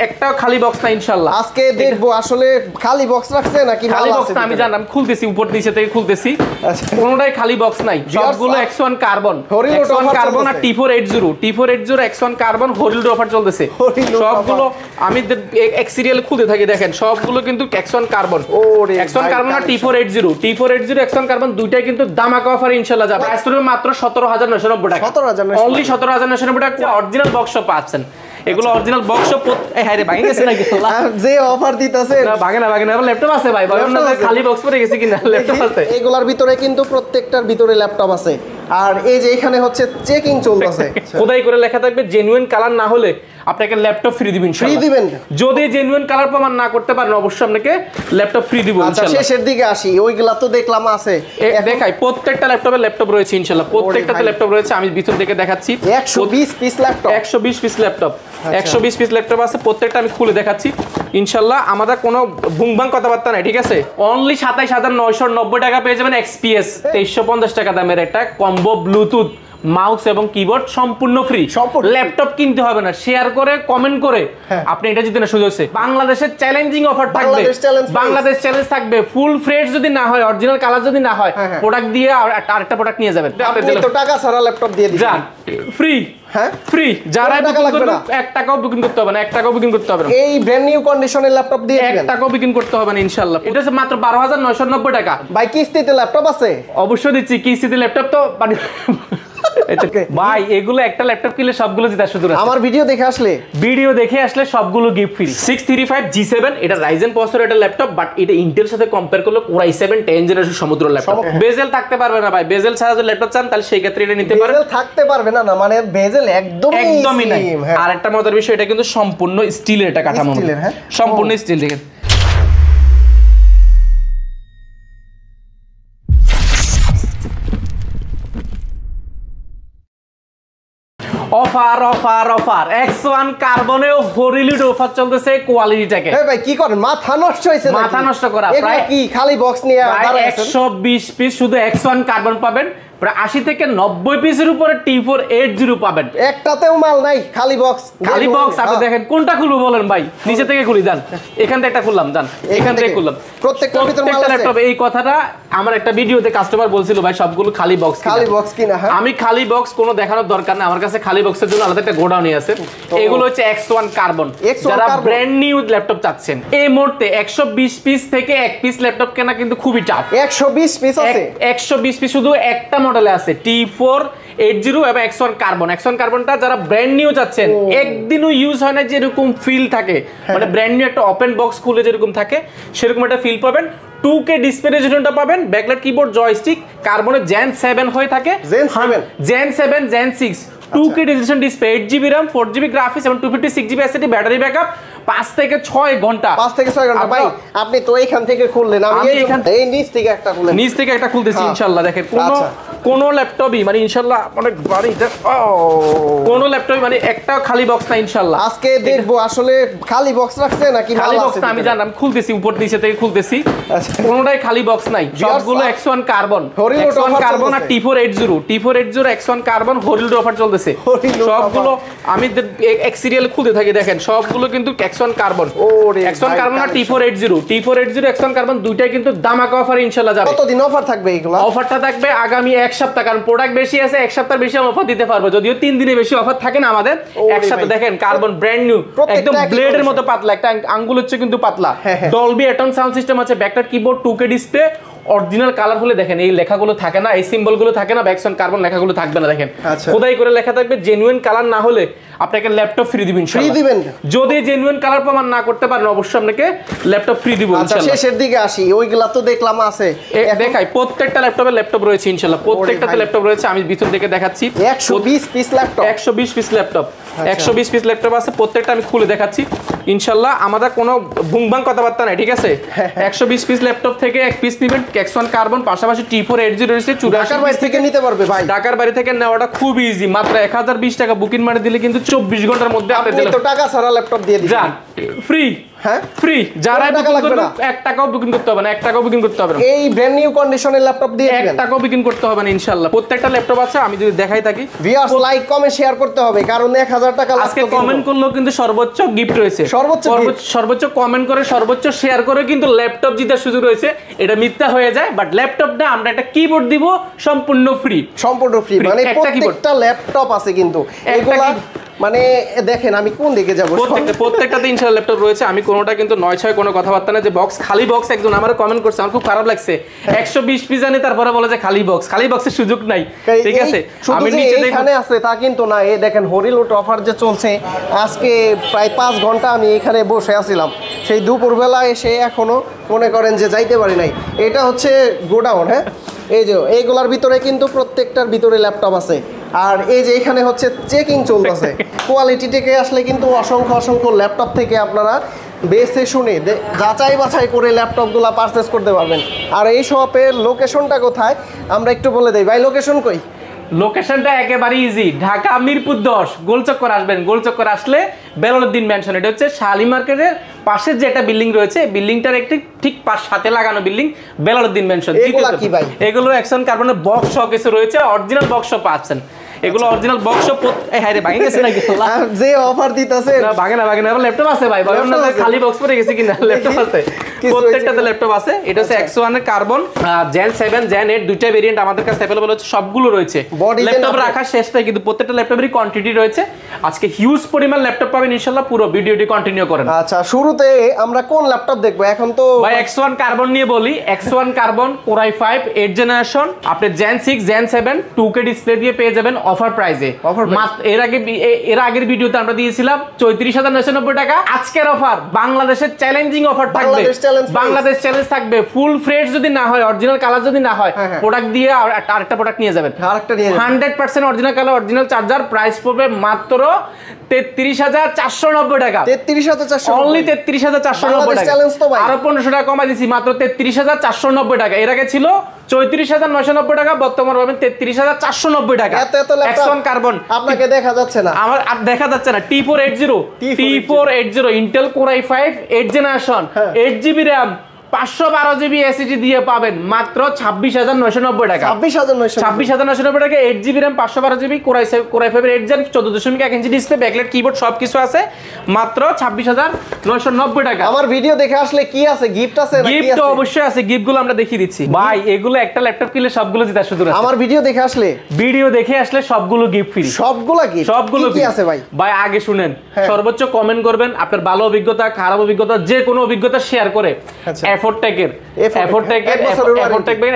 একটাও খালি বক্স না ইনশাআল্লাহ। আজকে দেখবো আসলে খালি বক্স রাখছে নাকি মাল আছে। খালি বক্স আমি জানি, আমি খুলতেছি উপর নিচে থেকে খুলতেছি। কোনোটাই খালি বক্স নাই, সবগুলো X1 কার্বন, X1 কার্বন আর T480 X1 কার্বন হরিল অফার চলতেছে। সবগুলো আমি এক সিরিয়ালে খুলতে থাকি, দেখেন সবগুলো কিন্তু X1 কার্বন, X1 কার্বন আর T480 X1 কার্বন দুইটাই কিন্তু দামাকা অফার ইনশাআল্লাহ যাবে। প্রাইস পড়বে মাত্র 17,990 টাকা, অনলি 17,990 টাকা অরিজিনাল বক্স পাচ্ছেন। এগুলো অরিজিনাল বক্স। হ্যাঁ রে ভাঙে গেছে নাকি যে অফার দিতেছে? না ভাঙে না, ল্যাপটপ আছে ভাই, বলেন না খালি বক্স পড়ে গেছে কিনা, ল্যাপটপ আছে। এগুলোর ভিতরে কিন্তু প্রত্যেকটার ভিতরে ল্যাপটপ আছে। আর এই যে এখানে হচ্ছে চেকিং চলতেছে, খোদাই করে লেখা থাকবে জেনুইন কালার না হলে আপনাকে ল্যাপটপ ফ্রি দিবেন। ফ্রি দিবেন যদি জেনুইন কালার প্রমাণ না করতে পারেন অবশ্যই আপনাকে ল্যাপটপ ফ্রি দিব ইনশাআল্লাহ। আচ্ছা শেষের দিকে আসি, ওইগুলা তো দেখলাম আছে, দেখাই প্রত্যেকটা ল্যাপটপে ল্যাপটপ রয়েছে ইনশাআল্লাহ, প্রত্যেকটাতে ল্যাপটপ রয়েছে। আমি ভিতর থেকে দেখাচ্ছি 120 piece laptop, 120 piece laptop, 120 piece laptop আছে, প্রত্যেকটা আমি খুলে দেখাচ্ছি ইনশাআল্লাহ। আমাদের কোনো বুংবাং কথাবার্তা নাই, ঠিক আছে। অনলি 27,990 টাকা পেয়ে যাবেন XPS 2350 টাকা দামের একটা কম্বো ব্লুটুথ মাউস এবং কিবোর্ড সম্পূর্ণ ফ্রি। ল্যাপটপ কিনতে হবে না, শেয়ার করে কমেন্ট করে আপনি এটা জিতে না সুযোগ আছে। বাংলাদেশের চ্যালেঞ্জিং অফার থাকবে, বাংলাদেশ চ্যালেঞ্জ থাকবে। ফুল ফ্রেশ যদি না হয়, অরিজিনাল কালার যদি না হয়, প্রোডাক্ট দিয়ে আরেকটা প্রোডাক্ট নিয়ে যাবেন। আপনি তো টাকা ছাড়া ল্যাপটপ দিয়ে দিবেন ফ্রি। হ্যাঁ ফ্রি, যারা বুকিং করবে 1 টাকাও বুকিং করতে হবে না, 1 টাকাও বুকিং করতে হবে না। এই ব্র্যান্ড নিউ কন্ডিশনের ল্যাপটপ দিয়ে দিবেন, 1 টাকাও বুকিং করতে হবে না ইনশাআল্লাহ। এটা হচ্ছে মাত্র 12,990 টাকা। ভাই কিস্তিতে ল্যাপটপ আছে? অবশ্যই দিচ্ছি কিস্তিতে ল্যাপটপ। তো ভাই এগুলো একটা ল্যাপটপ কিনলে সবগুলো জেতার সুযোগ আছে। আমার ভিডিও দেখে আসলে সবগুলো গিফট ফ্রি। 635 G7 এটা রাইজেন প্রসেসর এটা ল্যাপটপ, বাট এটা ইন্টেল সাথে কম্পেয়ার করলে Core i7 10 জেনারেশন সমুদ্র ল্যাপটপ। বেজেল থাকতে পারবে না ভাই, বেজেল ছাড়া যদি ল্যাপটপ চান তাহলে সেই ক্ষেত্রে এটা নিতে পারেন। বেজেল থাকতে পারবে না, মানে বেজেল একদমই নাই। আর একটা মজার বিষয়, এটা কিন্তু সম্পূর্ণ স্টিলের এটা কাঠামো, সম্পূর্ণ স্টিল। দেখেন অফার অফার অফার X1 কার্বনেও হরিলিড অফার চলতেছে কোয়ালিটিটাকে। ভাই কি করেন, মাথা নষ্ট হইছে নাকি? মাথা নষ্ট করা। প্রায় কি খালি বক্স নিয়ে দাঁড়ায় আছেন? 120 পিস শুধু X1 কার্বন পাবেন, প্রায় 80 থেকে 90 পিসের উপরে T480 পাবেন। একটাতেও মাল নাই, খালি বক্স। খালি বক্স। আপনি দেখেন কোনটা খুলবো বলেন ভাই? নিচে থেকে খুলি, যান এখান থেকে একটা খুললাম, যান এখান থেকে খুললাম। প্রত্যেকটার ভিতর মাল আছে। ল্যাপটপ এই কথাটা আমার একটা ভিডিওতে কাস্টমার বলছিল, ভাই সবগুলো খালি বক্স, খালি বক্স কিনা। আমি খালি বক্স কোনো দেখানোর দরকার না, আমার কাছে খালি বক্সের জন্য আলাদা একটা গোডাউনই আছে। এগুলো হচ্ছে X1 কার্বন, যারা ব্র্যান্ড নিউ ল্যাপটপ চাচ্ছেন। এই মুহূর্তে 120 পিস থেকে 1 পিস ল্যাপটপ কেনা কিন্তু খুবই টাফ। 120 পিস আছে, 120 পিস শুধু একটা মডেলে আছে, T480 এবং X1 কার্বন। X1 কার্বনটা যারা ব্র্যান্ড নিউ চাচ্ছেন, একদিনও ইউজ হয় না, যেরকম ফিল থাকে, মানে ব্র্যান্ড নিউ একটা ওপেন বক্স খুলে যেরকম থাকে সেরকম একটা ফিল পাবেন। 2K ডিসপ্লে রেজোলিউশনটা পাবেন, ব্যাকলাইট কিবোর্ড জয়স্টিক, কার্বনের Gen 7 হয়ে থাকে, Gen 7 Gen 6 2K resolution display, 8GB RAM 4GB graphics এবং 256GB SSD ব্যাটারি ব্যাকআপ, 5 থেকে 6 ঘন্টা। ভাই আপনি তো এইখান থেকে খুললেন, আমি এই নিচ থেকে একটা খুললেন। নিচ থেকে একটা খুলতেছি ইনশাআল্লাহ। দেখেন কোন ল্যাপটপই মানে ইনশাআল্লাহ অনেক ভারী, কোন ল্যাপটপই মানে একটা খালি বক্স না ইনশাআল্লাহ। আজকে দেখবো আসলে খালি বক্স রাখছে নাকি খালি বক্স না আমি জানি, আমি খুলতেছি উপর নিচে থেকে খুলতেছি। কোনটাই খালি বক্স নাই, সবগুলো X1 কার্বন, X1 কার্বন আর T480 X1 কার্বন হরিল অফার চলতেছে। সবগুলো আমি এক সিরিয়ালে খুলতে থাকি, দেখেন সবগুলো কিন্তু X1 কার্বন, X1 কার্বন আর T480 X1 কার্বন দুইটাই কিন্তু দামাকা অফার ইনশাআল্লাহ যাবে। কতদিন অফার থাকবে এগুলো? অফারটা থাকবে আগামী 1 সপ্তাহ, কারণ প্রোডাক্ট বেশি আছে, 1 সপ্তাহের বেশি অফার দিতে পারবো, যদিও 3 দিনের বেশি অফার থাকে না আমাদের। এক সাথে দেখেন কার্বন ব্র্যান্ড নিউ, একদম ব্লেডের মতো পাতলা, একটা আঙ্গুল হচ্ছে কিন্তু পাতলা। ডলবি অ্যাটম সাউন্ড সিস্টেম আছে, backlight keyboard, 2K display, original colour হলে দেখেন এই লেখাগুলো থাকে না, এই সিম্বলগুলো থাকে না, X1 কার্বন লেখাগুলো থাকবে না। দেখেন খোদাই করে লেখা থাকবে জেনুইন কালার না হলে আপনাকে ল্যাপটপ ফ্রি দিবেন। যদি জেনুইন কালার প্রমাণ না করতে পারেন অবশ্যই আপনাকে ল্যাপটপ ফ্রি দিব ইনশাআল্লাহ। শেষের দিকে আসি, ওইগুলা তো দেখলাম আছে, দেখাই প্রত্যেকটা ল্যাপটপে ল্যাপটপ রয়েছে ইনশাআল্লাহ, প্রত্যেকটাতে ল্যাপটপ রয়েছে। আমি ভিতর থেকে দেখাচ্ছি 120 piece laptop, 120 piece laptop, 120 piece laptop আছে, প্রত্যেকটা আমি খুলে দেখাচ্ছি ইনশাআল্লাহ। আমাদের কোনো বুংবাং কথাবার্তা নাই, ঠিক আছে। 120 পিস ল্যাপটপ থেকে 1 পিস নেবেন X1 কার্বন, পাশাপাশি T480 রয়েছে। ঢাকার বাইরে থেকে নিতে পারবে ভাই, ঢাকার বাইরে থেকে নেওয়াটা খুব ইজি, মাত্র 1020 টাকা বুকিং মারি দিলে কিন্তু 24 ঘন্টার মধ্যে আপনি তো টাকা ছাড়া ল্যাপটপ দিয়ে দিবেন। ফ্রি। হ্যাঁ ফ্রি, যারা টাকা লাগবে না, 1 টাকাও বুকিং করতে হবে না, 1 টাকাও বুকিং করতে হবে না। এই ব্র্যান্ড নিউ কন্ডিশনের ল্যাপটপ দিয়ে 1 টাকাও বুকিং করতে হবে না ইনশাআল্লাহ। প্রত্যেকটা ল্যাপটপ আছে, আমি যদি দেখাই থাকি ভিউয়ার্স লাইক কমেন্ট শেয়ার করতে হবে, কারণ 1000 টাকা আজকে কমেন্ট করলেও কিন্তু সর্বোচ্চ গিফট রয়েছে। সর্বোচ্চ কমেন্ট করে, সর্বোচ্চ শেয়ার করে কিন্তু ল্যাপটপ জিতার সুযোগ রয়েছে। এটা মিথ্যা হয়ে যায়, বাট ল্যাপটপ না, আমরা একটা কিবোর্ড দিব সম্পূর্ণ ফ্রি। সম্পূর্ণ ফ্রি, মানে প্রত্যেকটা ল্যাপটপ আছে কিন্তু এগুলা মানে দেখেন আমি কোন দিকে যাব, প্রত্যেকটাতে ইনশাআল্লাহ ল্যাপটপ রয়েছে। আমি কোনোটা কিন্তু 9-6 কোনো কথাবার্তা না যে বক্স খালি বক্স। একজন আমার কমেন্ট করছে, আমার খুব খারাপ লাগছে, 120 পিস আনি তারপরে বলে যে খালি বক্স। খালি বক্সের সুযোগ নাই, ঠিক আছে? আমি নিচে এখানে আছে তা কিন্তু না। এই দেখেন হরিলুট অফার যে চলছে, আজকে প্রায় 5 ঘন্টা আমি এখানে বসে আছিলাম, সেই দুপুরবেলা এসে এখনো মনে করেন যে যাইতে পারি নাই। এটা হচ্ছে গোডাউন। হ্যাঁ, এই যে এইগুলার ভিতরে কিন্তু প্রত্যেকটার ভিতরে ল্যাপটপ আছে। আর এই যে এখানে হচ্ছে চেকিং চলতেছে। কোয়ালিটি থেকে আসলে কিন্তু অসংখ্য ল্যাপটপ থেকে আপনারা বেছে শুনে যাচাই বাছাই করে ল্যাপটপগুলো পারচেস করতে পারবেন। আর এই শপের লোকেশনটা কোথায় আমরা একটু বলে দেই। ভাই লোকেশন কই? লোকেশনটা একেবারে ইজি, ঢাকা মিরপুর 10 গোলচক্কর আসবেন। গোলচক্কর আসলে বেলালউদ্দিন ম্যানশন, এটা হচ্ছে শালি মার্কেটের পাশের যে একটা বিল্ডিং রয়েছে, বিল্ডিংটার একটি ঠিক সাথে লাগানো বিল্ডিং, বেলালউদ্দিন ম্যানশন। এগুলো অ্যাকশন কার্বনের বক্স সহ কিছু রয়েছে, অরিজিনাল বক্স পাচ্ছেন। এগুলো অরিজিনাল বক্স। হ্যাঁ রে, ভাঙে গেছে নাকি? যে অফার দিতেছে না, ভাঙে না, ল্যাপটপ আছে ভাই। খালি বক্স পরে গেছে কিনা? ল্যাপটপ আছে, প্রত্যেকটাতে ল্যাপটপ আছে। এটা হচ্ছে X1 এর কার্বন জেন 7 জেন 8 দুইটা ভেরিয়েন্ট আমাদের কাছে अवेलेबल হচ্ছে, সবগুলো রয়েছে। ল্যাপটপ রাখার শেষটাই কিন্তু প্রত্যেকটা ল্যাপটপেরই কোয়ান্টিটি রয়েছে। আজকে হিউজ পরিমাণ ল্যাপটপ পাবেন ইনশাআল্লাহ। পুরো ভিডিওটি কন্টিনিউ করেন। আচ্ছা, শুরুতে আমরা কোন ল্যাপটপ দেখবো এখন? তো ভাই X1 কার্বন নিয়ে বলি। X1 carbon Core i5 8 generation, আপনি জেন 6 জেন 7 2K ডিসপ্লে দিয়ে পেয়ে যাবেন অফার প্রাইসে। এর আগের ভিডিওতে আমরা দিয়েছিলাম 34,990 টাকা। আজকের অফার বাংলাদেশের চ্যালেঞ্জিং অফার থাকবে, বাংলাদেশ চ্যালেঞ্জ থাকবে। ফুল ফ্রেশ যদি না হয়, অরিজিনাল কালার যদি না হয়, প্রোডাক্ট দিয়ে আরেকটা প্রোডাক্ট নিয়ে যাবেন। 100% original colour, original charger. Price পড়বে মাত্র 33,490 টাকা। 33,490, অনলি 33,490 টাকা। আরো 1500 টাকা কমাই দিছি, মাত্র 33,490 টাকা। এর আগে ছিল 34,990 টাকা, বর্তমানে পাবেন 33,490 টাকা। X1 কার্বন আপনাকে দেখা যাচ্ছে না, আমার দেখা যাচ্ছে না। T480 Intel Core i5 8 generation 8GB RAM 512GB SSD দিয়ে পাবেন মাত্র 26,990 টাকা। 26,990 টাকা 8GB RAM 512GB Core i5 8 Gen 14.1 inch display, backlight, keyboard সবকিছু আছে, মাত্র 26,990 টাকা। আমার ভিডিও দেখে আসলে কি আছে? গিফট আছে নাকি? গিফট তো অবশ্যই আছে, গিফটগুলো আমরা দেখিয়ে দিচ্ছি ভাই। এগুলো একটা ল্যাপটপ কিনলে সবগুলো জেতার সুযোগ আছে। আমার ভিডিও দেখে আসলে সবগুলো গিফট ফ্রি। সবগুলো কি আছে ভাই? ভাই আগে শুনেন, সর্বোচ্চ কমেন্ট করবেন, আপনার ভালো অভিজ্ঞতা, খারাপ অভিজ্ঞতা, যে কোনো অভিজ্ঞতা শেয়ার করে। এফোর্টেক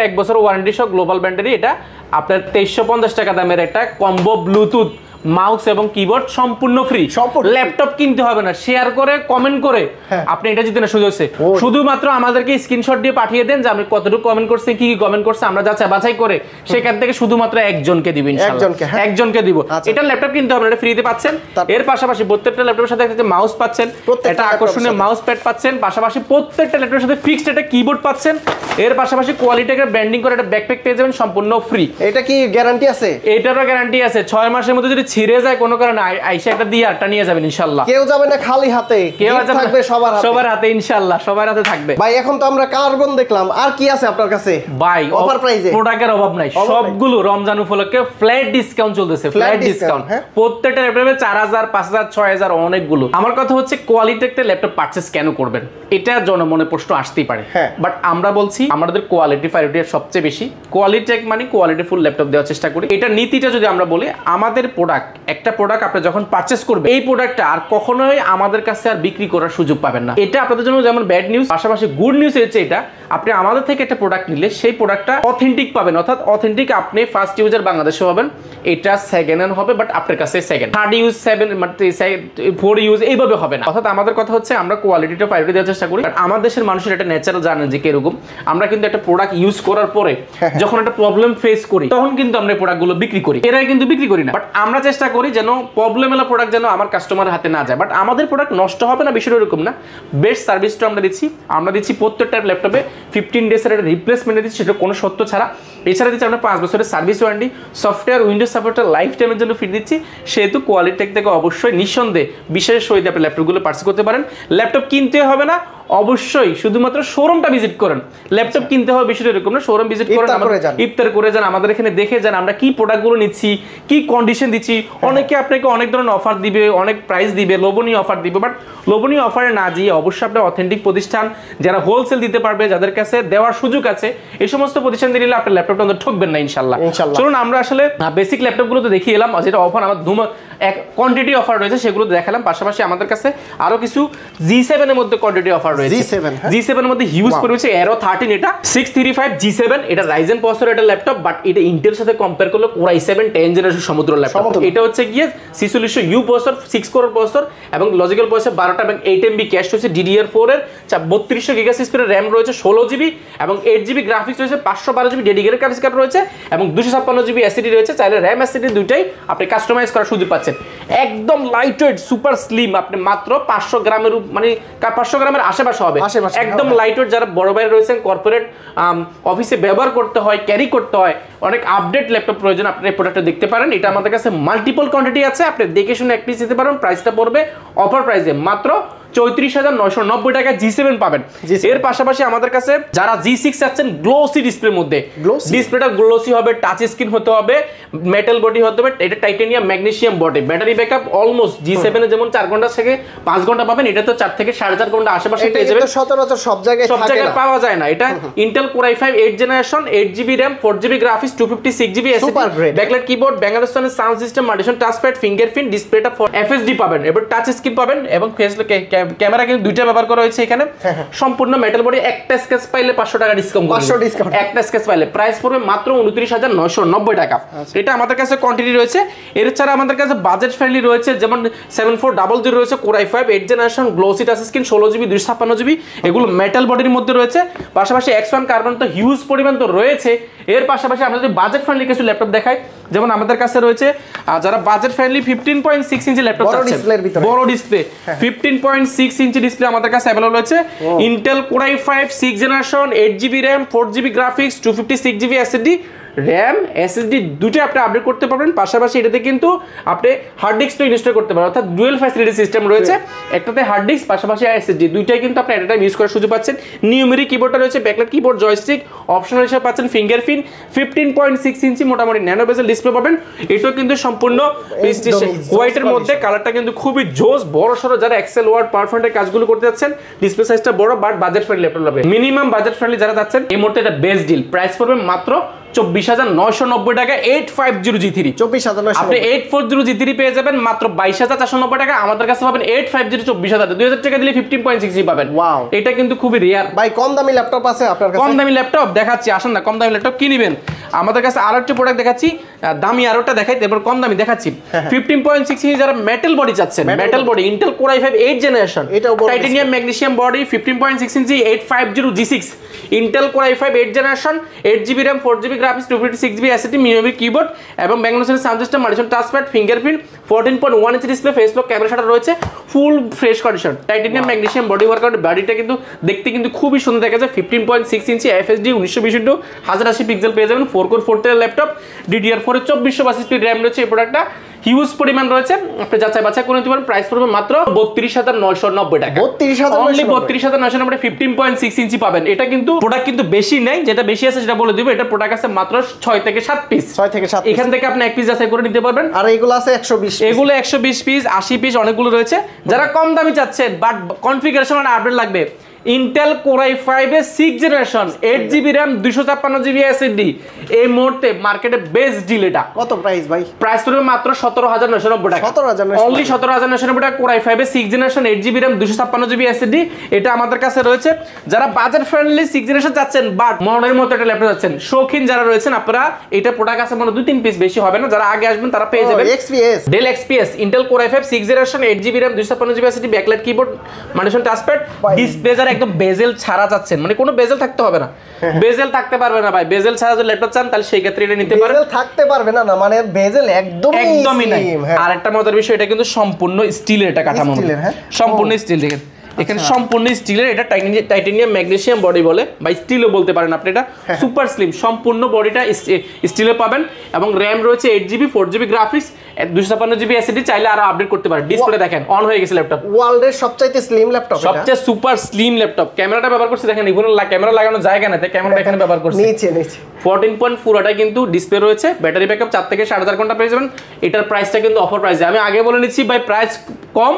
1 বছর ওয়ারেন্টি সহ গ্লোবাল ব্র্যান্ডেরই এটা আপনার 2350 টাকা দামের একটা কম্বো ব্লুটুথ মাউস এবং কিবোর্ড সম্পূর্ণ ফ্রি। ল্যাপটপ কিনতে হবে না, শেয়ার করে কমেন্ট করে আপনি এটা জিতে না সুযোগ আছে। শুধুমাত্র আমাদেরকে স্ক্রিনশট দিয়ে পাঠিয়ে দেন যে আমি কতটুকু কমেন্ট করছি, কি কি কমেন্ট করছে, আমরা যাচাই বাছাই করে সেখান থেকে শুধুমাত্র একজনকে দিব ইনশাআল্লাহ। একজনকে দিব। এটা ল্যাপটপ কিনতে হবে না, এটা ফ্রিতে পাচ্ছেন। এর পাশাপাশি প্রত্যেকটা ল্যাপটপের সাথে একটা মাউস পাচ্ছেন, এটা আকর্ষণীয় মাউস প্যাড পাচ্ছেন। পাশাপাশি প্রত্যেকটা ল্যাপটপের সাথে ফিক্সড একটা কিবোর্ড পাচ্ছেন। এর পাশাপাশি কোয়ালিটিকে ব্র্যান্ডিং করে একটা ব্যাকপ্যাক পেয়ে যাবেন সম্পূর্ণ ফ্রি। এটা কি গ্যারান্টি আছে? এটারও গ্যারান্টি আছে। 6 মাসের মধ্যে যদি ছিঁড়ে যায় কোনো কারণে, আইসা একটা দিয়ে আরটা নিয়ে যাবেন ইনশাআল্লাহ। কেউ যাবে না খালি হাতে, কেউ থাকবে সবার হাতে ইনশাআল্লাহ, সবার হাতে থাকবে। ভাই এখন তো আমরা কার্বন দেখলাম, আর কি আছে আপনার কাছে? ভাই অফার প্রাইসে প্রোডাক্টের অভাব নাই, সবগুলো রমজান উপলক্ষে ফ্ল্যাট ডিসকাউন্ট চলতেছে। ফ্ল্যাট ডিসকাউন্ট প্রত্যেকটা ল্যাপটপে 4,000 5,000 6,000 অনেকগুলো। আমার কথা হচ্ছে কোয়ালিটি একটা ল্যাপটপ পারচেজ কেন করবেন, এটা জনমনে প্রশ্ন আসতেই পারে। বাট আমরা বলছি আমাদের কোয়ালিটি প্রায়োরিটি সবচেয়ে বেশি। কোয়ালিটি মানে কোয়ালিটি ফুল ল্যাপটপ দেওয়ার চেষ্টা করি। এটা নীতিটা যদি আমরা বলি, আমাদের প্রোডাক্ট, একটা প্রোডাক্ট আপনি যখন পারচেজ করবেন, এই প্রোডাক্টটা আর কখনোই আমাদের কাছে আর বিক্রি করার সুযোগ পাবেন না। এটা আপনাদের জন্য যেমন ব্যাড নিউজ, পাশাপাশি গুড নিউজ হচ্ছে এটা আপনি আমাদের থেকে একটা প্রোডাক্ট নিলে সেই প্রোডাক্টটা অথেন্টিক পাবেন। অর্থাৎ অথেন্টিক আপনি ফার্স্ট ইউজার বাংলাদেশে পাবেন, এটা সেকেন্ড হ্যান্ড হবে, বাট আপনার কাছে সেকেন্ড, থার্ড ইউজ 7 4 ইউজ এইভাবে হবে না। অর্থাৎ আমাদের কথা হচ্ছে আমরা কোয়ালিটিটা প্রায়োরিটি দেওয়ার চেষ্টা করি। আমার দেশের মানুষের এটা ন্যাচারাল জানেন যে কিরকম আমরা কিন্তু একটা প্রোডাক্ট ইউজ করার পরে যখন একটা প্রবলেম ফেস করি, তখন কিন্তু আমরা প্রোডাক্টগুলো বিক্রি করি, এরাই কিন্তু বিক্রি করি না। বাট আমরা চেষ্টা চেষ্টা করি যেন প্রবলেমেলা প্রোডাক্ট যেন আমার কাস্টমারের হাতে না যায়, বাট আমাদের প্রোডাক্ট নষ্ট হবে না বিষয়টা এরকম না। বেস্ট সার্ভিসটা আমরা দিচ্ছি প্রত্যেকটা ল্যাপটপে 15 ডেজের একটা রিপ্লেসমেন্ট দিচ্ছি, সেটা কোনো সত্য ছাড়া। এছাড়া দিচ্ছি আমরা 5 বছরের সার্ভিস ওয়ারেন্টি, সফটওয়্যার উইন্ডোজ সাপোর্টটা লাইফ টাইমের জন্য ফ্রি দিচ্ছি। সেহেতু কোয়ালিটি থেকে অবশ্যই নিঃসন্দেহে বিশ্বাসের সহিত আপনি ল্যাপটপগুলো পার্চেস করতে পারেন। ল্যাপটপ কিনতে হবে না, অবশ্যই শুধুমাত্র শোরুমটা ভিজিট করেন। ল্যাপটপ কিনতে হবে বিষয়টা এরকম না, শোরুম ভিজিট করেন, ইফতার করে যান, আমাদের এখানে দেখে যান আমরা কি প্রোডাক্টগুলো নিচ্ছি, কি কন্ডিশন দিচ্ছি। অনেকে আপনাকে অনেক ধরনের অফার দিবে, অনেক প্রাইস দিবে, লোভনীয় অফার দিবে, বাট লোভনীয় অফারে না দিয়ে অবশ্যই আপনার অথেন্টিক প্রতিষ্ঠান যারা হোলসেল দিতে পারবে, যাদের কাছে দেওয়ার সুযোগ আছে, এই সমস্ত প্রতিষ্ঠান দিলে আপনার ল্যাপটপটা আমাদের ঠকবেন না ইনশাল্লাহ। চলুন আমরা আসলে বেসিক ল্যাপটপগুলো তো দেখিয়ে এলাম, যেটা অফার আমার এক কোয়ান্টিটি অফার রয়েছে সেগুলো দেখালাম। পাশাপাশি আমাদের কাছে আরো কিছু G7 এর মধ্যে কোয়ান্টিটি অফার রয়েছে। G7 এর মধ্যে হিউজ পরিমাণে Aero 13, এটা 635 G7, এটা Ryzen প্রসেসর এটা ল্যাপটপ, বাট এটা ইন্টেল সাথে কম্পেয়ার করলে Core i7 10 জেনারেশন সমুদ্র ল্যাপটপ। এটা হচ্ছে গিয়ে 4600U প্রসেসর, 6 কোর প্রসেসর এবং লজিক্যাল প্রসেসর 12টা এবং 8MB ক্যাশ রয়েছে, DDR4 এর 3200 গিগাবাইট স্পিডের RAM রয়েছে, 16GB এবং 8GB গ্রাফিক্স রয়েছে, 512GB ডেডিকেটেড গ্রাফিক্স কার্ড রয়েছে এবং 256GB SSD রয়েছে। চাইলে RAM SSD দুইটাই আপনি কাস্টমাইজ করার সুযোগ পাচ্ছেন। একদম লাইট ওয়েট সুপার স্লিম, আপনি মাত্র 500 গ্রামের মানে 500 গ্রামের আশেপাশে হবে, একদম লাইট ওয়েট। যারা বড় ভাই রয়েছেন, কর্পোরেট অফিসে ব্যবহার করতে হয়, ক্যারি করতে হয়, অনেক আপডেট ল্যাপটপ প্রয়োজন, আপনি এই প্রোডাক্টটা দেখতে পারেন। এটা আমাদের কাছে মাল্টিপল কোয়ান্টিটি আছে, আপনি দেখে শুনে এক পিস দিতে পারেন। প্রাইসটা পড়বে অফার প্রাইসে মাত্র 34,990 টাকা G7 পাবেন। এর পাশাপাশি আমাদের কাছে যারা G6 চাচ্ছেন গ্লোসি ডিসপ্লের মধ্যে, ডিসপ্লেটা গ্লোসি হবে, টাচ স্ক্রিন হতে হবে, মেটাল বডি হতে হবে, এটা titanium magnesium body, battery backup almost G7 এ যেমন 4 ঘন্টা থেকে 5 ঘন্টা পাবেন, এটা তো 4 থেকে 4.5 ঘন্টা আশেপাশে পেয়ে যাবেন। সচরাচর সব জায়গায় পাওয়া যায় না। এটা Intel Core i5 8 generation, 8GB RAM, 4GB graphics, 256GB SSD, backlight keyboard, ব্যাঙ্গালোর সাউন্ড সিস্টেম, মাল্টিশন টাচপ্যাড, ফিঙ্গারপ্রিন্ট, ডিসপ্লেটা FSD পাবেন, এবার টাচ স্ক্রিন পাবেন এবং ফেস ক্যামেরা কিন্তু দুইটা ব্যবহার করা হয়েছে এখানে। সম্পূর্ণ মেটাল বডি, একটা স্কেচ পাইলে 500 টাকা ডিসকাউন্ট, 500 ডিসকাউন্ট, একটা স্কেচ পাইলে প্রাইস পড়বে মাত্র 29,990 টাকা। এটা আমাদের কাছে কোয়ান্টিটি রয়েছে। এর ছাড়া আমাদের কাছে বাজেট ফ্রেন্ডলি রয়েছে, যেমন 7400 রয়েছে, Core i5 8 generation, glossy touch screen, 16GB 256GB, এগুলো মেটাল বডির মধ্যে রয়েছে। পাশাপাশি X1 কার্বন তো হিউজ পরিমাণ তো রয়েছে। এর পাশাপাশি আমরা যদি বাজেট ফ্রেন্ডলি কিছু ল্যাপটপ দেখাই, যেমন আমাদের কাছে রয়েছে যারা বাজেট ফ্রেন্ডলি 15.6 ইঞ্চি ল্যাপটপ চাচ্ছেন, বড় ডিসপ্লে 15.6 ইঞ্চি ডিসপ্লে আমাদের কাছে अवेलेबल আছে। Intel Core i5 6 generation, 8GB RAM, 4GB graphics, 256GB SSD, RAM SSD দুটো আপনি আপডেট করতে পারবেন। পাশাপাশি এটাতে কিন্তু আপনি হার্ড ডিস্কটা ইনস্টল করতে পারবেন, অর্থাৎ ডুয়াল ফ্যাসিলিটি সিস্টেম রয়েছে, একটাতে হার্ড ডিস্ক পাশাপাশি SSD দুইটাই কিন্তু আপনি এট আ টাইম ইউজ করার সুযোগ পাচ্ছেন। নিউমেরিক কিবোর্ডটা রয়েছে, ব্যাকলাইট কিবোর্ড, জয়স্টিক, অপশনাল হিসেবে পাচ্ছেন ফিঙ্গারপ্রিন্ট, 15.6 ইঞ্চি মোটামুটি ন্যানো বেজেল ডিসপ্লে পাবেন। এটাও কিন্তু সম্পূর্ণ হোয়াইটের মধ্যে, কালারটা কিন্তু খুবই জোস, বড় সড়ো। যারা এক্সেল ওয়ার্ড পাওয়ারপয়েন্টের কাজগুলো করতে যাচ্ছেন, ডিসপ্লে সাইজটা বড় বাট বাজেট ফ্রেন্ডলি ল্যাপটপ হবে। মিনিমাম বাজেট ফ্রেন্ডলি যারা যাচ্ছেন, এই মুহূর্তে এটা বেস্ট ডিল, প্রাইস পড়বে মাত্র 24,990 টাকা 850 G3, 24,990 আপনি 840 G3 পেয়ে যাবেন মাত্র 22,490 টাকা। আমাদের কাছে পাবেন 850 24,000, 2000 টাকা দিলে 15.6 পাবেন। ওয়াও, এটা কিন্তু খুবই রিয়ার ভাই। কম দামি ল্যাপটপ আছে আপনার কাছে? কম দামি ল্যাপটপ দেখাচ্ছি, আসেন না কম দামি ল্যাপটপ কি নেবেন। আমাদের কাছে আরো একটা প্রোডাক্ট দেখাচ্ছি, দামি আরোটা দেখাই, তারপর কম দামি দেখাচ্ছি। 15.6 ইঞ্চি যারা মেটাল বডি চাচ্ছেন, metal body Intel Core i5 8 generation, titanium magnesium body, 15.6 inch 850 G6, Intel Core i5 8 generation, 8GB RAM, 4GB graphics, 256GB SSD, numeric keyboard এবং ব্যাঙ্গালোর সাউন্ড সিস্টেম, মাল্টিশন touchpad, fingerprint, 14.1 inch display, face lock camera shutter রয়েছে, full fresh condition, titanium magnesium body workout, বডিটা কিন্তু দেখতে কিন্তু খুবই সুন্দর দেখা যায়। 15.6 ইঞ্চি FSD 1920 1080 পিক্সেল পেয়ে যাবেন, 4 কোর 4 টেরা ল্যাপটপ, DDR4 এর 2400 RAM রয়েছে। এই প্রোডাক্টটা হিউজ পরিমাণ রয়েছে, আপনি যাচাই বাছাই করে নিতে পারেন। প্রাইস পড়বে মাত্র 32,990 টাকা, 32,990 15.6 ইঞ্চি পাবেন। এটা কিন্তু প্রোডাক্ট কিন্তু বেশি নেই, যেটা বেশি আছে সেটা বলে দিব। এটা প্রোডাক্ট আছে মাত্র 6 থেকে 7 পিস, 6 থেকে 7 এখান থেকে আপনি এক পিস যাচাই করে নিতে পারবেন। আর এগুলো আছে 120, এগুলো 120 পিস 80 পিস অনেকগুলো রয়েছে। যারা কম দামি চাচ্ছেন বাট কনফিগারেশন আর আপডেট লাগবে, Intel Core i5 এর 6 generation, 8GB RAM, 256GB SSD, এই মুহূর্তে মার্কেটে বেস্ট ডিল। এটা কত প্রাইস ভাই? প্রাইস পড়বে মাত্র 17,990 টাকা, 17,990, অনলি 17,990 টাকা। Core i5 এর 6 generation, 8GB RAM, 256GB SSD, এটা আমাদের কাছে রয়েছে। যারা বাজেট ফ্রেন্ডলি 6 জেনারেশন চাচ্ছেন বাট মনের মতো একটা ল্যাপটপ চাচ্ছেন, শৌখিন যারা রয়েছেন, আপনারা এটা প্রোডাক্ট আছে মনে 2-3 পিস, বেশি হবে না। যারা আগে আসবেন তারা পেয়ে যাবেন Dell XPS, Intel Core i5 6 generation, 8GB RAM, 256GB SSD, backlight keyboard, মাল্টিশন টাচপ্যাড, ডিসপ্লে যারা একদম বেজেল ছাড়া চাচ্ছেন, মানে কোনো বেজেল থাকতে হবে না, বেজেল থাকতে পারবে না ভাই, বেজেল ছাড়া যদি ল্যাপটপ চান তাহলে সেই ক্ষেত্রে এটা নিতে পারেন। বেজেল থাকতে পারবে না, না মানে বেজেল একদমই নাই। আর একটা মজার বিষয়, এটা কিন্তু সম্পূর্ণ স্টিলের, এটা কাঠামো সম্পূর্ণ স্টিল। দেখেন এখানে সম্পূর্ণ স্টিলের, এটা টাইটানিয়াম ম্যাগনেসিয়াম বডি বলে বা স্টিলও বলতে পারেন আপনি, এটা সুপার স্লিম, সম্পূর্ণ বডিটা স্টিলে পাবেন এবং র্যাম রয়েছে 8GB 4GB graphics 256GB SSD, চাইলে আরো আপডেট করতে পারেন। ডিসপ্লে দেখেন অন হয়ে গেছে ল্যাপটপ, ওয়ার্ল্ডের সবচাইতে স্লিম ল্যাপটপ, সবচেয়ে সুপার স্লিম ল্যাপটপ। ক্যামেরাটা ব্যবহার করছে দেখেন, এখানে ক্যামেরা লাগানো জায়গা না, তাই ক্যামেরাটা এখানে ব্যবহার করছে নিচে 14.4 কিন্তু ডিসপ্লে রয়েছে, ব্যাটারি ব্যাকআপ 4 থেকে 4.5 ঘন্টা পেয়ে যাবেন। এটার প্রাইসটা কিন্তু অফার প্রাইসে, আমি আগে বলে নিচ্ছি ভাই, প্রাইস কম,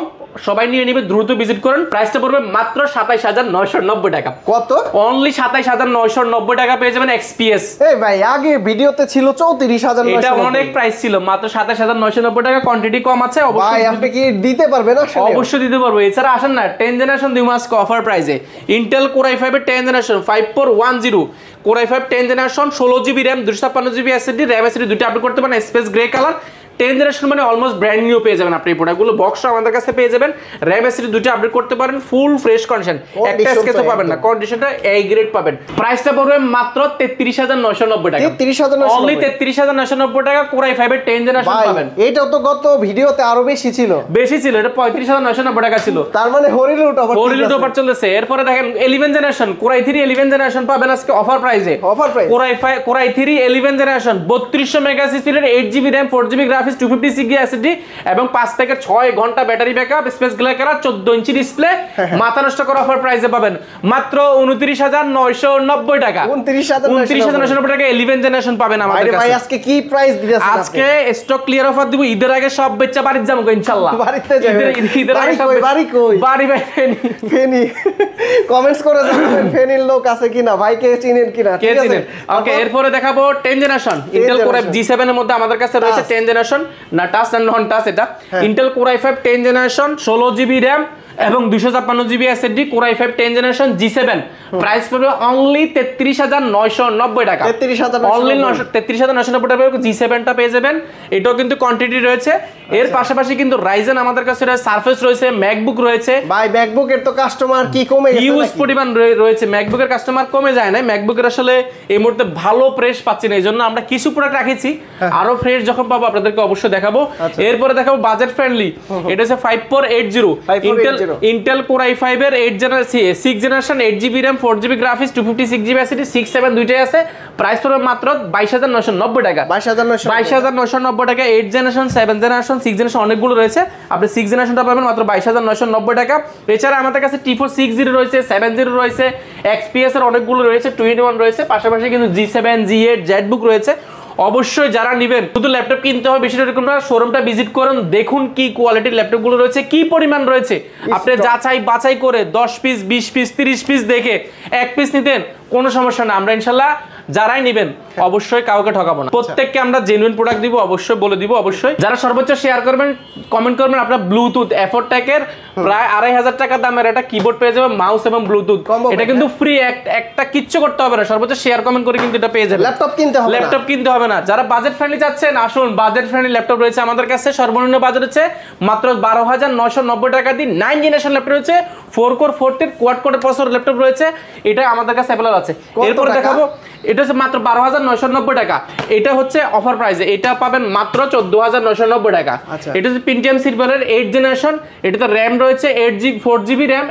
সবাই নিয়ে নেবে, দ্রুত ভিজিট করেন। প্রাইসটা পড়বে মাত্র 27990 টাকা। কত? অনলি 27990 টাকা পেয়ে যাবেন এক্সপিএস। এই ভাই আগে ভিডিওতে ছিল 34900, এটা অনেক প্রাইস ছিল, মাত্র 27990 টাকা। কোয়ান্টিটি কম আছে, অবশ্যই আপনি কি দিতে পারবেন? আসলে অবশ্যই দিতে পারবো। এছাড়া আসেন না 10 জেনারেশন 2 মাস অফার প্রাইসে ইন্টেল কোর i5 এর 10 generation 5410 core i5 10 generation 16GB RAM 256GB SSD, RAM SSD দুটো আপডেট করতে পারেন, স্পেস গ্রে কালার। 10 জেনারেশন মানে অলমোস্ট ব্র্যান্ড নিউ পেয়ে যাবেন আপনি, এই প্রোডাক্টগুলো বক্স আমাদের কাছে পেয়ে যাবেন। RAM এসএসডি দুটো আপডেট করতে পারেন, ফুল ফ্রেশ কন্ডিশন, একটা স্কেচও পাবেন না, কন্ডিশনটা A গ্রেড পাবেন। প্রাইসটা পড়বে মাত্র 33990 টাকা, 33990, অনলি 33990 টাকা। কোর i5 এর 10 জেনারেশন পাবেন। এটাও তো গত ভিডিওতে আরো বেশি ছিল, এটা 35990 টাকা ছিল। তার মানে হরিলুট অফার চলছে। এরপরে দেখেন 11 জেনারেশন কোর i3 11 জেনারেশন পাবেন আজকে অফার প্রাইসে। কোর i3 11 জেনারেশন 3200 মেগাপিক্সেলের 8GB RAM 4GB graphics 256GB SSD এবং 5 থেকে 6 ঘন্টা battery backup, space গ্লে colour, 14 inch display, মাথা নষ্ট করা অফার প্রাইসে পাবেন মাত্র 29990 টাকা। 29990 টাকা 11 জেনারেশন পাবেন আমাদের কাছে। ভাই আজকে কি প্রাইস দিতেছেন? আজকে স্টক ক্লিয়ার অফার দিব, ঈদের আগে সব বেচা বাড়িতে যাবো ইনশাআল্লাহ। বাড়িতে যাবেন? ঈদের আগে সব বাড়ি কই? বাড়ি ভাই ফেনী। কমেন্টস করে জানাবেন ফেনীর লোক আছে কিনা, ভাইকে চিনেন কিনা, কে চিনেন? ওকে, এরপরে দেখাবো 10 generation Intel core i5 G7 এর মধ্যে আমাদের কাছে রয়েছে 10 জেনারেশন, না টাচ না নন টাচ, এটা Intel core i5 10 generation 16GB RAM এবং 256GB SSD, core i5 10 generation G7, price পড়বে অনলি 33990 টাকা। অনলি 33990 টাকা G7 টা পেয়ে যাবেন। এটাও কিন্তু কোয়ান্টিটি রয়েছে। এর পাশাপাশি কিন্তু রাইজেন আমাদের কাছে রয়েছে, সারফেস রয়েছে, ম্যাকবুক রয়েছে। ভাই ম্যাকবুকের তো কাস্টমার কি কমে গেছে, হিউজ পরিমাণ রয়েছে, ম্যাকবুকের কাস্টমার কমে যায় না। ম্যাকবুকের আসলে এই মুহূর্তে ভালো ফ্রেশ পাচ্ছি না, এইজন্য আমরা কিছু প্রোডাক্ট রাখেছি, আরো ফ্রেশ যখন পাবো আপনাদেরকে অবশ্যই দেখাবো। এরপরে দেখাবো বাজেট ফ্রেন্ডলি, এটা হচ্ছে 5480 ইন্টেল কোর i5 এর 6 generation 8GB RAM 4GB graphics 256GB SSD 67 দুইটাই আছে। প্রাইস পড়বে মাত্র 22990 টাকা। 22990 টাকা 8 জেনারেশন 7 জেনারেশন 6 জেনারেশন অনেকগুলো রয়েছে, আপনি 6 জেনারেশনটা পাবেন মাত্র 22990 টাকা। এছাড়া আমাদের কাছে T4 60 রয়েছে, 70 রয়েছে, XPS এর অনেকগুলো রয়েছে, 2-in-1 রয়েছে, পাশাপাশি কিন্তু G7 G8 জেটবুক রয়েছে। অবশ্যই যারা নেবেন শুধু ল্যাপটপ কিনতে হবে বিষয়টা এরকম না, শোরুমটা ভিজিট করুন, দেখুন কি কোয়ালিটির ল্যাপটপগুলো রয়েছে, কি পরিমাণ রয়েছে, আপনি যাচাই বাছাই করে 10 পিস 20 পিস 30 পিস দেখে এক পিস নিতেন কোনো সমস্যা না। আমরা ইনশাল্লাহ যারাই নেবেন অবশ্যই কাউকে ঠকাবো না, প্রত্যেককে আমরা জেনুইন প্রোডাক্ট দিব, অবশ্যই বলে দিব। অবশ্যই যারা সর্বোচ্চ শেয়ার করবেন, কমেন্ট করবেন, আপনার ব্লুটুথ এফোরটেকের প্রায় 2500 টাকা দামের একটা কিবোর্ড পেয়ে যাবে, মাউস এবং ব্লুটুথ, এটা কিন্তু ফ্রি, একটা কিচ্ছু করতে হবে না, সর্বোচ্চ শেয়ার কমেন্ট করে কিন্তু এটা পেয়ে যাবে। ল্যাপটপ কিনতে হবে না। যারা বাজেট ফ্রেন্ডলি চাচ্ছেন আসুন, বাজেট ফ্রেন্ডলি ল্যাপটপ রয়েছে আমাদের কাছে। সর্বনিম্ন বাজেট হচ্ছে মাত্র 12990 টাকা দিয়ে 9 জেনারেশন ল্যাপটপ রয়েছে, 4 core 4 quad core processor laptop রয়েছে, এটা আমাদের কাছে অ্যাভেলেবল আছে। এরপর দেখাবো এটা হচ্ছে মাত্র 12990 টাকা, এটা হচ্ছে অফার প্রাইসে, এটা পাবেন মাত্র 14990 টাকা। এটা হচ্ছে Pentium সিরিজের 8 জেনারেশন, এটাতে RAM রয়েছে 4GB RAM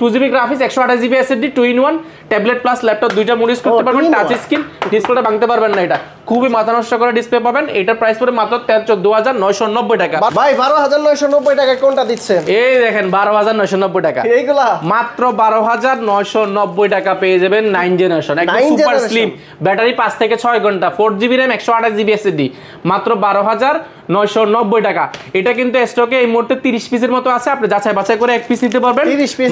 2GB graphics 128GB SSD 2-in-1 tablet plus laptop দুইটা মোড ইউজ করতে পারবেন, টাচ স্ক্রিন, ডিসপ্লেটা ভাঙতে পারবেন না, এটা খুবই মাথা নষ্ট করা ডিসপ্লে পাবেন। এটার প্রাইস পড়ে মাত্র 14990 টাকা। ভাই 12990 টাকা কোনটা দিচ্ছেন? এই দেখেন 12990 টাকা, এইগুলা মাত্র 12990 টাকা পেয়ে যাবেন 9 জেনারেশন, একদম সুপার স্লিম, ব্যাটারি 5 থেকে 6 ঘন্টা, 4GB RAM 128GB এসএসডি, মাত্র 12990 টাকা। এটা কিন্তু স্টকে এই মুহূর্তে 30 পিসের মতো আছে, আপনি যাচাই বাছাই করে এক পিস নিতে পারবেন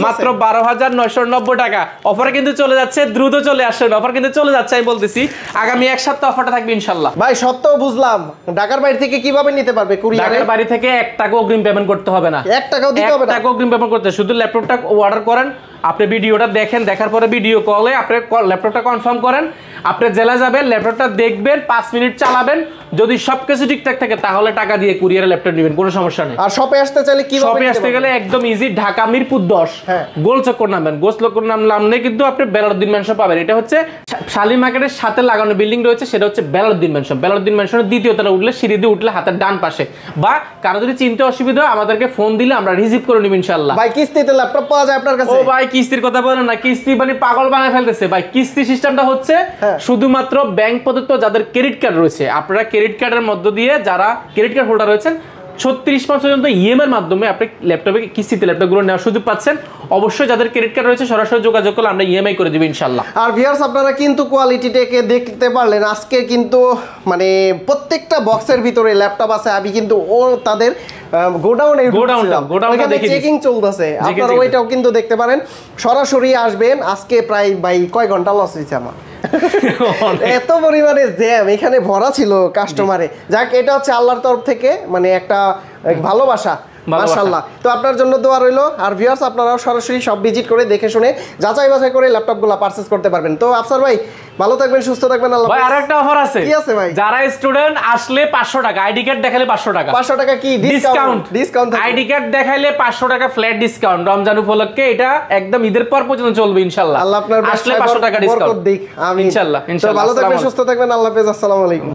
মাত্র 12990 টাকা। অফার কিন্তু চলে যাচ্ছে, দ্রুত চলে আসেন, অফার কিন্তু চলে যাচ্ছে, আমি বলতেছি আগামী এক সপ্তাহ অফারটা থাকবে ইনশাআল্লাহ। ভাই সপ্তাহ বুঝলাম, ঢাকার বাইরে থেকে কিভাবে নিতে পারবে? কুরিয়ারে? ঢাকার বাইরে থেকে 1 টাকা অগ্রিম পেমেন্ট করতে হবে না, 1 টাকাও দিতে হবে না, 1 টাকা অগ্রিম পেমেন্ট করতে, শুধু ল্যাপটপটা অর্ডার করেন, আপনি ভিডিওটা দেখেন, দেখার পরে ভিডিও কলে আপনি ল্যাপটপটা কনফার্ম করেন, আপনি জেলা যাবেন, ল্যাপটপটা দেখবেন, 5 মিনিট চালাবেন, যদি সবকিছু ঠিকঠাক থাকে তাহলে টাকা দিয়ে কুরিয়ারে ল্যাপটপ নেবেন, কোনো সমস্যা নেই। আর শপে আসতে চাইলে কিভাবে? শপে আসতে গেলে একদম ইজি, ঢাকা মিরপুর 10 গোল চক্কর নামবেন। গোল চক্কর নামলে কিন্তু আপনি বেলালউদ্দিন ম্যানশন পাবেন। এটা হচ্ছে শালি মার্কেটের সাথে লাগানো বিল্ডিং রয়েছে, সেটা হচ্ছে বেলালউদ্দিন ম্যানশন। বেলালউদ্দিন ম্যানশনের দ্বিতীয় তলা উঠলে, সিঁড়ি দিয়ে উঠলে হাতের ডান পাশে, বা কারো যদি চিনতে অসুবিধা হয় আমাদেরকে ফোন দিলে আমরা রিসিভ করে নিব ইনশাআল্লাহ। ভাই কিস্তিতে ল্যাপটপ পাওয়া যায় আপনার কাছে? ও ভাই কিস্তির কথা বলেন না, কিস্তি মানে পাগল বানায় ফেলতেছে ভাই। কিস্তি সিস্টেমটা হচ্ছে শুধুমাত্র ব্যাংক প্রদত্ত যাদের ক্রেডিট কার্ড রয়েছে, আপনারা ক্রেডিট কার্ডের মধ্য দিয়ে যারা ক্রেডিট কার্ড হোল্ডার রয়েছেন 36 মাস পর্যন্ত ইএমআই এর মাধ্যমে আপনি ল্যাপটপে কিস্তিতে ল্যাপটপগুলো নেওয়ার সুযোগ পাচ্ছেন। অবশ্যই যাদের ক্রেডিট কার্ড রয়েছে সরাসরি যোগাযোগ করলে আমরা ইএমআই করে দেব ইনশাআল্লাহ। আর ভিউয়ার্স আপনারা কিন্তু কোয়ালিটিটাকে দেখতে পারলেন, আজকে কিন্তু মানে প্রত্যেকটা বক্সের ভিতরে ল্যাপটপ আছে। আমি কিন্তু ও তাদের গোডাউনে চেকিং চলতেছে, আপনারা ওইটাও কিন্তু দেখতে পারেন। সরাসরি আসবেন। আজকে প্রায় ভাই কয় ঘন্টা লস হয়েছে আমার, এত পরিমাণে জ্যাম এখানে ভরা ছিল কাস্টমারে। যাক, এটা হচ্ছে আল্লাহর তরফ থেকে মানে একটা ভালোবাসা, মাশাআল্লাহ। তো আপনার জন্য দোয়া রইলো। আর ভিউয়ার্স আপনারাও সরাসরি সব ভিজিট করে দেখে শুনে যাচাই বাছাই করে ল্যাপটপগুলো পারচেজ করতে পারবেন। তো আফসার ভাই ভালো থাকবেন, সুস্থ থাকবেন। আল্লাহ ভাই আরেকটা অফার আছে। কি আছে ভাই? যারা স্টুডেন্ট আসলে 500 টাকা, আইডি কার্ড দেখালে 500 টাকা। 500 টাকা কি ডিসকাউন্ট? আইডি কার্ড দেখাইলে 500 টাকা ফ্ল্যাট ডিসকাউন্ট রমজান উপলক্ষে। এটা একদম ঈদের পর পর্যন্ত চলবে ইনশাআল্লাহ। আল্লাহ আপনার আসলে 500 টাকা ডিসকাউন্ট দিক। আমিন ইনশাআল্লাহ। তো ভালো থাকবেন, সুস্থ থাকবেন। আল্লাহ হাফেজ, আসসালামু আলাইকুম।